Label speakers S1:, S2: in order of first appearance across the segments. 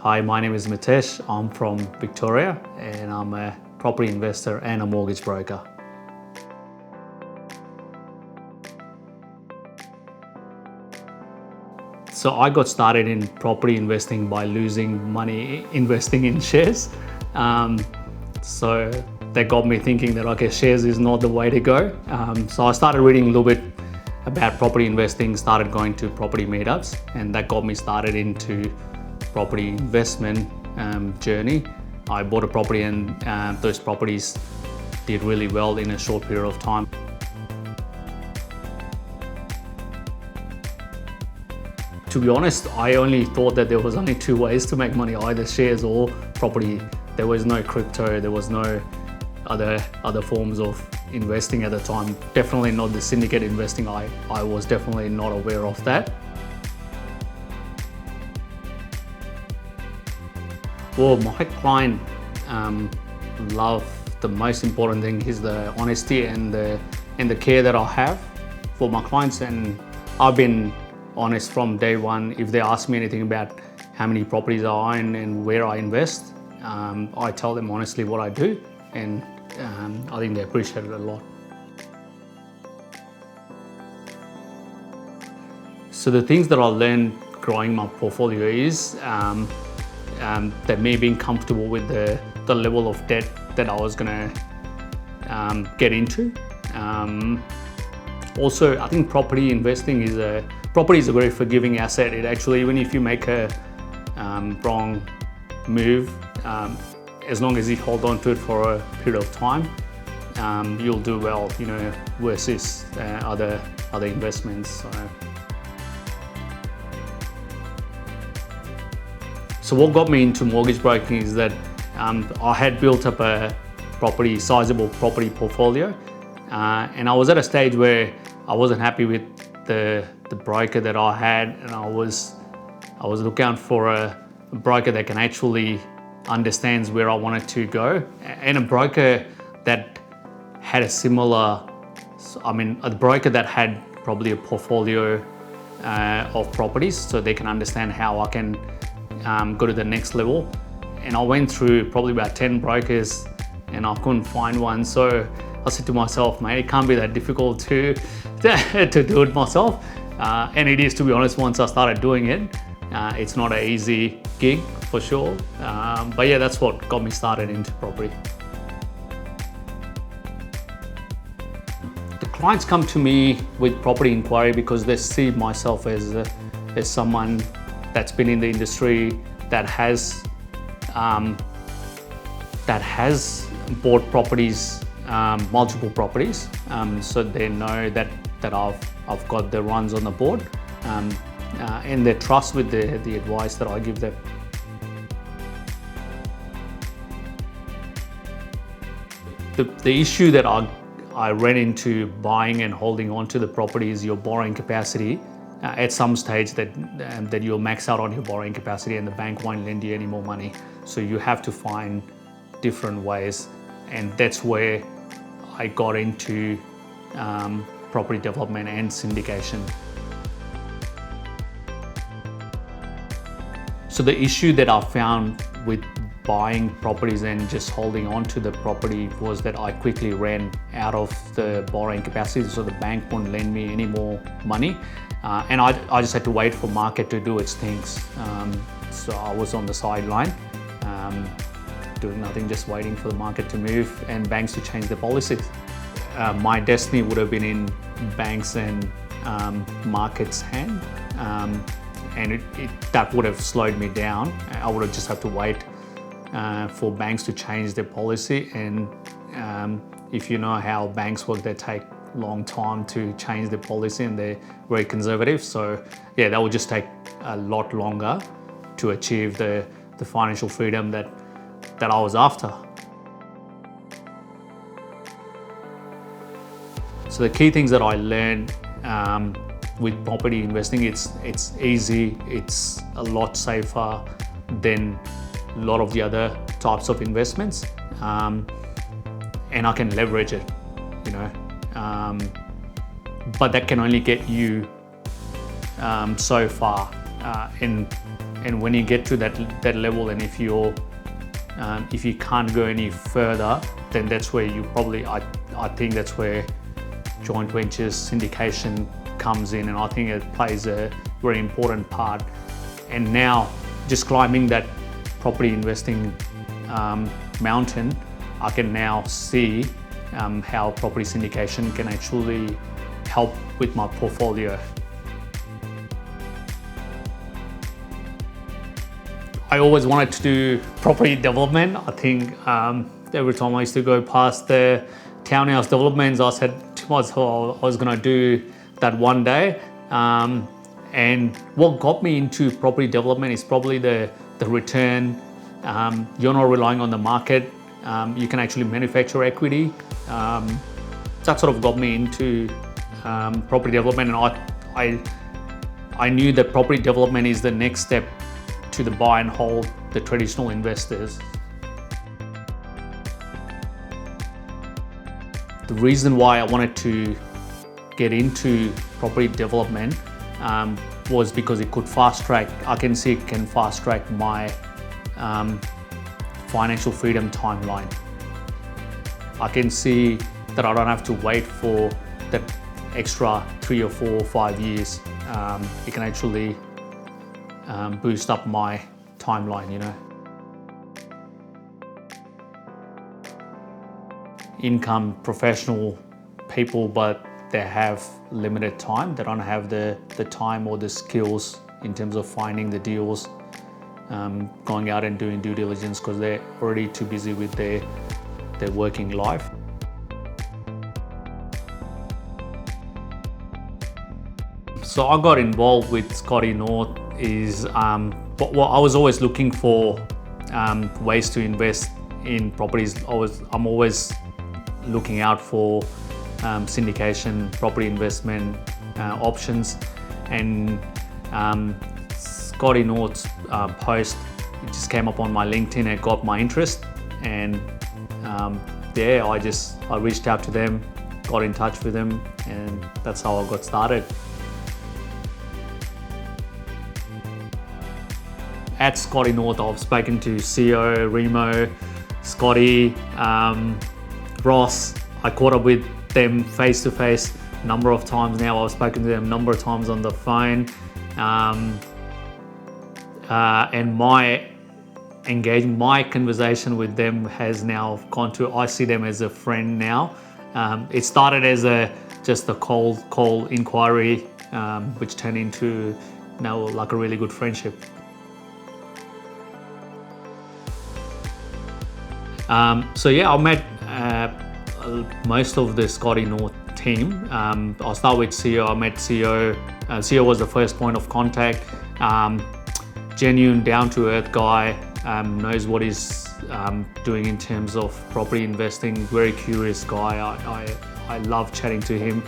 S1: Hi, my name is Mitesh. I'm from Victoria and I'm a property investor and a mortgage broker. So I got started in property investing by losing money investing in shares. So that got me thinking that, okay, shares is not the way to go. So I started reading a little bit about property investing, started going to property meetups, and that got me started into property investment journey. I bought a property and those properties did really well in a short period of time. To be honest, I only thought that there was only two ways to make money, either shares or property. There was no crypto, there was no other forms of investing at the time. Definitely not the syndicate investing. I was definitely not aware of that. Well, my client love the most important thing is the honesty and the care that I have for my clients, and I've been honest from day one. If they ask me anything about how many properties I own and where I invest, I tell them honestly what I do, and I think they appreciate it a lot. So the things that I learned growing my portfolio is that me being comfortable with the level of debt that I was gonna get into. Also, I think property investing is a very forgiving asset. It actually, even if you make a wrong move, as long as you hold on to it for a period of time, you'll do well, versus other investments. So what got me into mortgage broking is that I had built up a sizable property portfolio, and I was at a stage where I wasn't happy with the broker that I had, and I was looking out for a broker that can actually understands where I wanted to go, and a broker that had a broker that had probably a portfolio of properties, so they can understand how I can go to the next level. And I went through probably about 10 brokers and I couldn't find one. So I said to myself, mate, it can't be that difficult to do it myself. And it is, to be honest. Once I started doing it, it's not an easy gig for sure. But yeah, that's what got me started into property. The clients come to me with property inquiry because they see myself as someone that's been in the industry, that has bought properties, multiple properties, so they know that I've got the runs on the board, and they trust with the advice that I give them. The issue that I ran into buying and holding on to the property is your borrowing capacity. At some stage that you'll max out on your borrowing capacity and the bank won't lend you any more money. So you have to find different ways, and that's where I got into property development and syndication. So the issue that I found with buying properties and just holding on to the property was that I quickly ran out of the borrowing capacity, so the bank won't lend me any more money. And I just had to wait for market to do its things. So I was on the sideline, doing nothing, just waiting for the market to move and banks to change their policies. My destiny would have been in banks and markets' hand, and that would have slowed me down. I would have just had to wait for banks to change their policy, and if you know how banks work, they take long time to change their policy and they're very conservative. So yeah, that would just take a lot longer to achieve the financial freedom that I was after. So the key things that I learned with property investing, it's easy, it's a lot safer than a lot of the other types of investments, and I can leverage it, but that can only get you so far, and And when you get to that level, and if you can't go any further, then that's where you probably, I think that's where joint ventures syndication comes in, and I think it plays a very important part. And now, just climbing that property investing mountain, I can now see how property syndication can actually help with my portfolio. I always wanted to do property development. I think every time I used to go past the townhouse developments, I said to myself I was going to do that one day. And what got me into property development is probably the return. You're not relying on the market. You can actually manufacture equity. That sort of got me into property development, and I knew that property development is the next step to the buy and hold, the traditional investors. The reason why I wanted to get into property development was because it could fast track, I can see it can fast track my financial freedom timeline. I can see that I don't have to wait for that extra 3 or 4 or 5 years. It can actually boost up my timeline, you know. Income professional people, but they have limited time. They don't have the time or the skills in terms of finding the deals, going out and doing due diligence because they're already too busy with their working life. So I got involved with Scotty North well, I was always looking for ways to invest in properties. I'm always looking out for syndication, property investment options, and Scotty North's post, it just came up on my LinkedIn. It got my interest, and I reached out to them, got in touch with them, and that's how I got started. At Scotty North, I've spoken to CEO, Remo, Scotty, Ross. I caught up with them face to face a number of times now. I've spoken to them a number of times on the phone. And my engagement, my conversation with them has now gone to, I see them as a friend now. It started as just a cold call inquiry, which turned into now like a really good friendship. So yeah, I met most of the Scotty North team. I'll start with CEO. I met CEO. CEO was the first point of contact. Genuine, down-to-earth guy, knows what he's doing in terms of property investing. Very curious guy. I love chatting to him.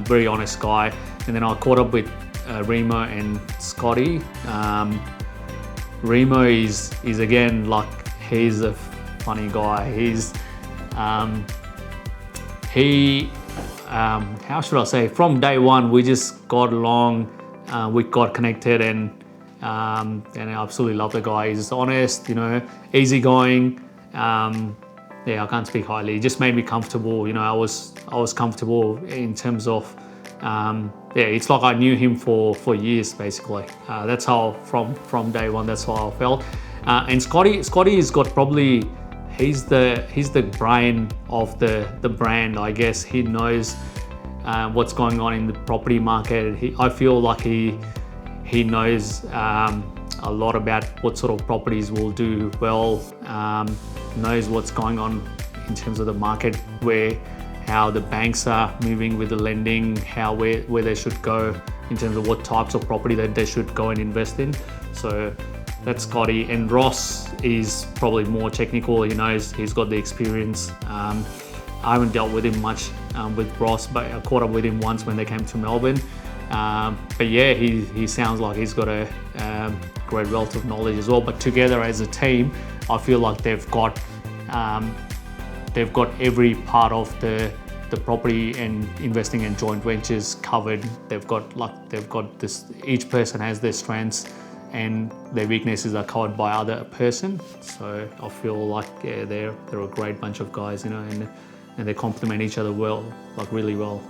S1: Very honest guy. And then I caught up with Remo and Scotty. Remo is again, like, he's a funny guy. How should I say? From day one, we just got along. We got connected, and I absolutely love the guy. He's honest, you know, easygoing. Yeah, I can't speak highly. It just made me comfortable. You know, I was comfortable in terms of, it's like I knew him for years, basically. That's how from day one, that's how I felt. And Scotty's got probably, he's the brain of the brand, I guess. He knows what's going on in the property market. I feel like he knows a lot about what sort of properties will do well, knows what's going on in terms of the market, how the banks are moving with the lending, where they should go in terms of what types of property that they should go and invest in. So that's Scotty. And Ross is probably more technical. He knows, he's got the experience. I haven't dealt with him much with Ross, but I caught up with him once when they came to Melbourne. But yeah, he sounds like he's got a great wealth of knowledge as well. But together as a team, I feel like they've got every part of the property and investing and joint ventures covered. They've got this. Each person has their strengths, and their weaknesses are covered by other person. So I feel like they're a great bunch of guys, and they complement each other well, like really well.